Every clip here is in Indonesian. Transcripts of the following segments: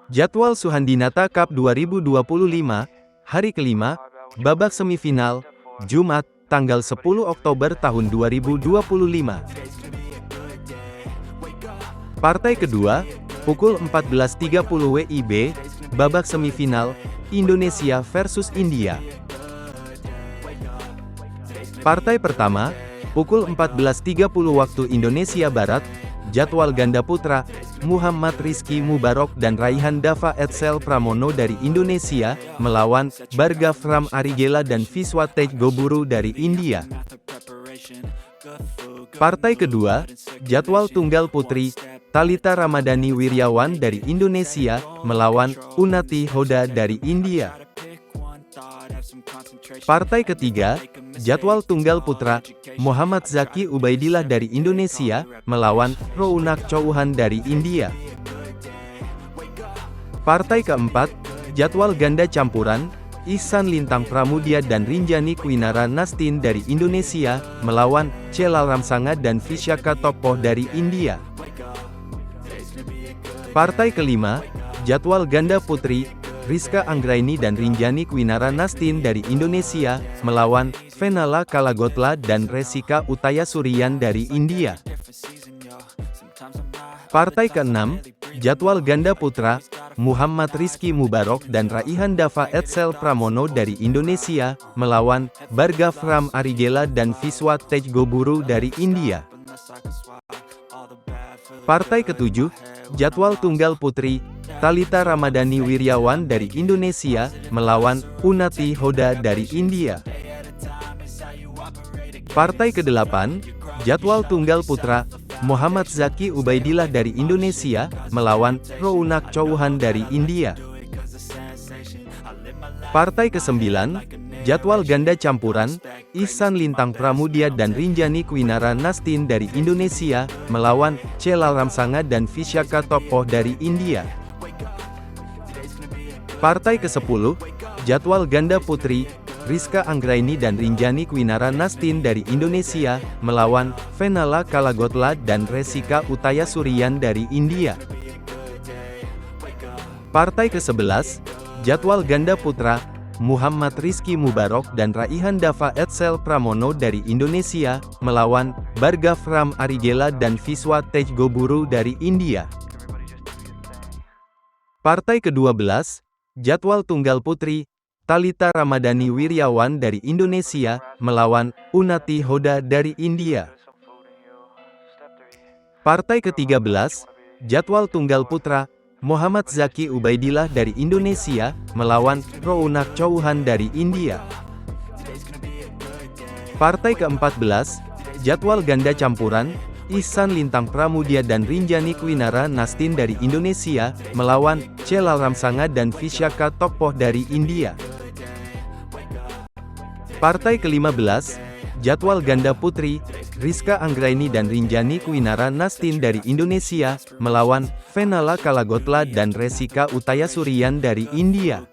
Jadwal Suhandinata Cup 2025, hari kelima, babak semifinal, Jumat, tanggal 10 Oktober tahun 2025. Partai kedua, pukul 14.30 WIB, babak semifinal, Indonesia versus India. Partai pertama, pukul 14.30 waktu Indonesia Barat, jadwal ganda putra, Muhammad Rizky Mubarok dan Raihan Dava Etsel Pramono dari Indonesia, melawan Bhargav Arigela dan Viswa Tejgoburu dari India. Partai kedua, jadwal tunggal putri, Thalita Ramadhani Wiryawan dari Indonesia, melawan Unnati Hoda dari India. Partai ketiga, jadwal tunggal putra, Muhammad Zaki Ubaidillah dari Indonesia, melawan Rounak Chouhan dari India. Partai keempat, jadwal ganda campuran, Ihsan Lintang Pramudia dan Rinjani Kwinara Nastin dari Indonesia, melawan Celal Ramsanga dan Vishaka Topoh dari India. Partai kelima, jadwal ganda putri, Rizka Anggraini dan Rinjani Kwinara Nastin dari Indonesia, melawan Venala Kalagotla dan Resika Utayasurian dari India. Partai keenam, jadwal ganda putra, Muhammad Rizky Mubarok dan Raihan Dava Etsel Pramono dari Indonesia, melawan Bhargav Arigela dan Viswa Tejgoburu dari India. Partai ketujuh, jadwal tunggal putri, Thalita Ramadhani Wiryawan dari Indonesia, melawan Unnati Hoda dari India. Partai kedelapan, jadwal tunggal putra, Muhammad Zaki Ubaidillah dari Indonesia, melawan Rounak Chouhan dari India. Partai kesembilan, jadwal ganda campuran, Ihsan Lintang Pramudia dan Rinjani Kwinara Nastin dari Indonesia, melawan Celal Ramsanga dan Vishaka Topoh dari India. Partai ke-10, jadwal ganda putri, Rizka Anggraini dan Rinjani Kwinara Nastin dari Indonesia, melawan Venala Kalagotla dan Resika Utayasurian dari India. Partai ke-11, jadwal ganda putra, Muhammad Rizky Mubarok dan Raihan Dava Etsel Pramono dari Indonesia, melawan Bhargav Arigela dan Viswa Tejgoburu dari India. Partai ke-12, jadwal tunggal putri, Thalita Ramadhani Wiryawan dari Indonesia, melawan Unnati Hoda dari India. Partai ke-13, jadwal tunggal putra, Muhammad Zaki Ubaidillah dari Indonesia, melawan Rounak Chouhan dari India. Partai ke-14, jadwal ganda campuran, Ihsan Lintang Pramudia dan Rinjani Kwinara Nastin dari Indonesia, melawan Celal Ramsanga dan Vishaka Topoh dari India. Partai ke-15, jadwal ganda putri, Rizka Anggraini dan Rinjani Kwinara Nastin dari Indonesia, melawan Venala Kalagotla dan Resika Utayasurian dari India.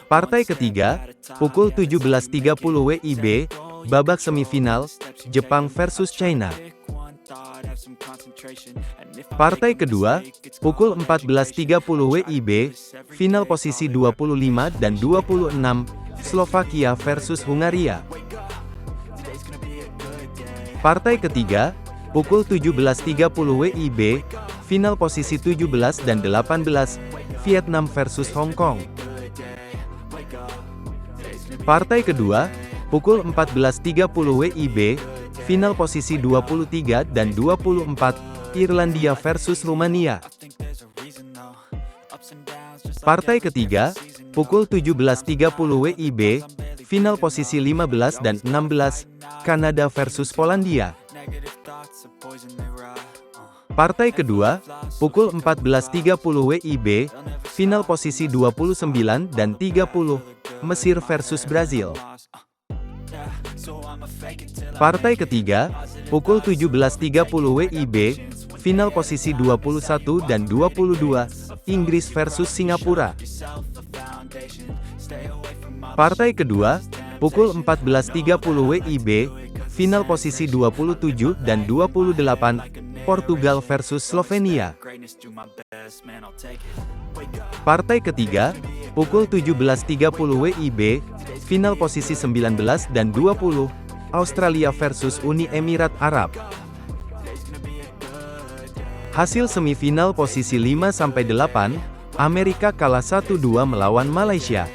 Partai ketiga, pukul 17.30 WIB, babak semifinal, Jepang versus China. Partai kedua, pukul 14.30 WIB, final posisi 25 dan 26, Slovakia versus Hungaria. Partai ketiga, pukul 17.30 WIB, final posisi 17 dan 18, Vietnam versus Hong Kong. Partai kedua, pukul 14.30 WIB, final posisi 23 dan 24, Irlandia versus Rumania. Partai ketiga, pukul 17.30 WIB, final posisi 15 dan 16, Kanada versus Polandia. Partai kedua, pukul 14.30 WIB, final posisi 29 dan 30, Mesir versus Brazil. Partai ketiga, pukul 17.30 WIB, final posisi 21 dan 22, Inggris versus Singapura. Partai kedua, pukul 14.30 WIB, Final posisi 27 dan 28, Portugal versus Slovenia. Partai ketiga, pukul 17.30 WIB, final posisi 19 dan 20, Australia versus Uni Emirat Arab. Hasil semifinal posisi 5-8, Amerika kalah 1-2 melawan Malaysia.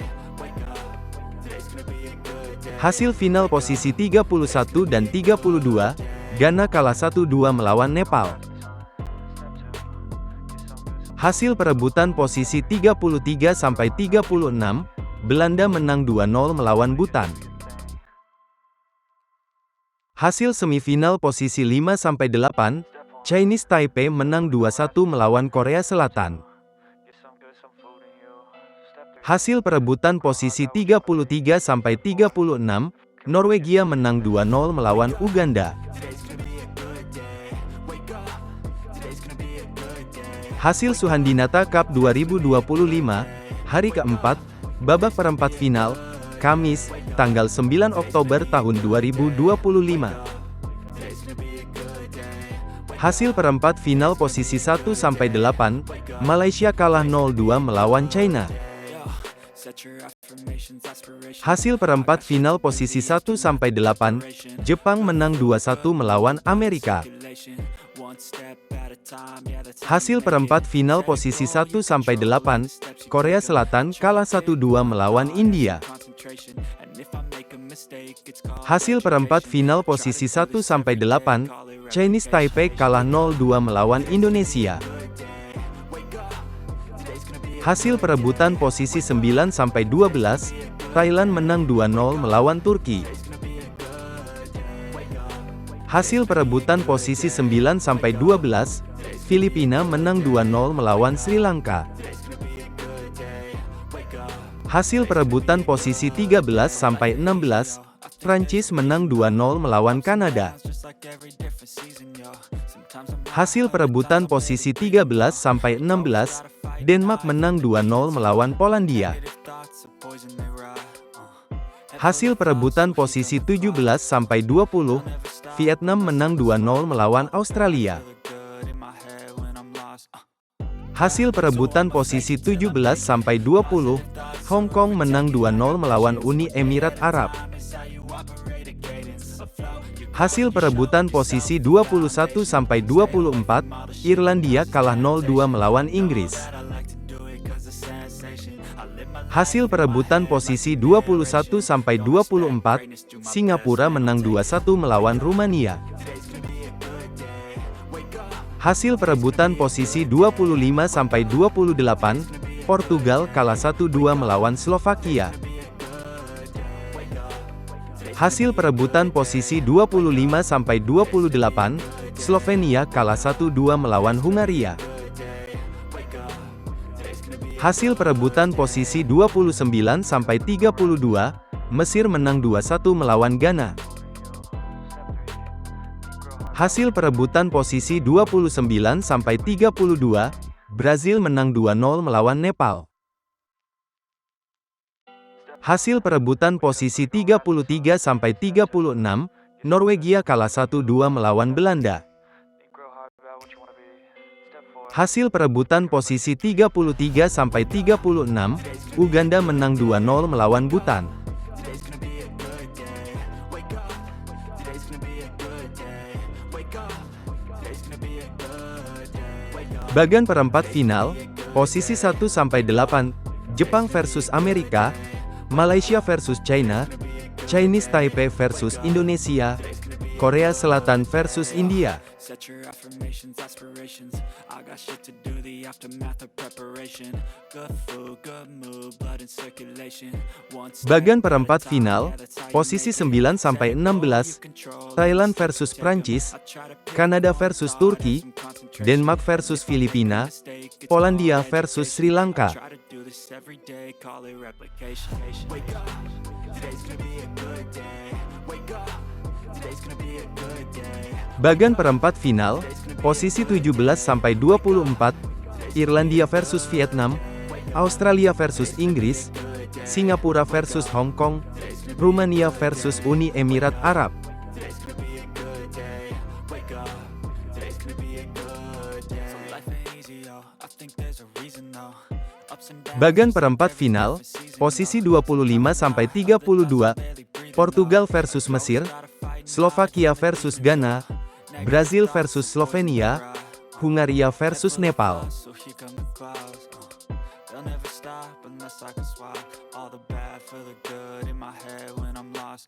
Hasil final posisi 31 dan 32, Ghana kalah 1-2 melawan Nepal. Hasil perebutan posisi 33-36, Belanda menang 2-0 melawan Bhutan. Hasil semifinal posisi 5-8, Chinese Taipei menang 2-1 melawan Korea Selatan. Hasil perebutan posisi 33-36, Norwegia menang 2-0 melawan Uganda. Hasil Suhandinata Cup 2025, hari keempat, babak perempat final, Kamis, tanggal 9 Oktober tahun 2025. Hasil perempat final posisi 1-8, Malaysia kalah 0-2 melawan China. Hasil perempat final posisi 1-8, Jepang menang 2-1 melawan Amerika. Hasil perempat final posisi 1-8, Korea Selatan kalah 1-2 melawan India. Hasil perempat final posisi 1-8, Chinese Taipei kalah 0-2 melawan Indonesia. Hasil perebutan posisi 9-12, Thailand menang 2-0 melawan Turki. Hasil perebutan posisi 9-12, Filipina menang 2-0 melawan Sri Lanka. Hasil perebutan posisi 13-16, Prancis menang 2-0 melawan Kanada. Hasil perebutan posisi 13-16, Denmark menang 2-0 melawan Polandia. Hasil perebutan posisi 17-20, Vietnam menang 2-0 melawan Australia. Hasil perebutan posisi 17-20, Hong Kong menang 2-0 melawan Uni Emirat Arab. Hasil perebutan posisi 21-24, Irlandia kalah 0-2 melawan Inggris. Hasil perebutan posisi 21-24, Singapura menang 2-1 melawan Rumania. Hasil perebutan posisi 25-28, Portugal kalah 1-2 melawan Slovakia. Hasil perebutan posisi 25-28, Slovenia kalah 1-2 melawan Hungaria. Hasil perebutan posisi 29-32, Mesir menang 2-1 melawan Ghana. Hasil perebutan posisi 29-32, Brazil menang 2-0 melawan Nepal. Hasil perebutan posisi 33-36, Norwegia kalah 1-2 melawan Belanda. Hasil perebutan posisi 33-36, Uganda menang 2-0 melawan Bhutan. Bagan perempat final, posisi 1-8, Jepang versus Amerika, Malaysia versus China, Chinese Taipei versus Indonesia, Korea Selatan versus India. Bagan perempat final, posisi 9-16, Thailand versus Prancis, Kanada versus Turki, Denmark versus Filipina, Polandia versus Sri Lanka. Bagan perempat final, posisi 17-24, Irlandia versus Vietnam, Australia versus Inggris, Singapura versus Hong Kong, Rumania versus Uni Emirat Arab. Today's gonna be a good day. So life ain't easy, yo. I think there's a reason though. Ups and downs. Bagan perempat final, posisi 25-32, Portugal versus Mesir, Slovakia versus Ghana, Brazil versus Slovenia, Hungaria versus Nepal. So here come the clouds. They'll never stop unless I can swap all the bad for the good in my head when I'm lost.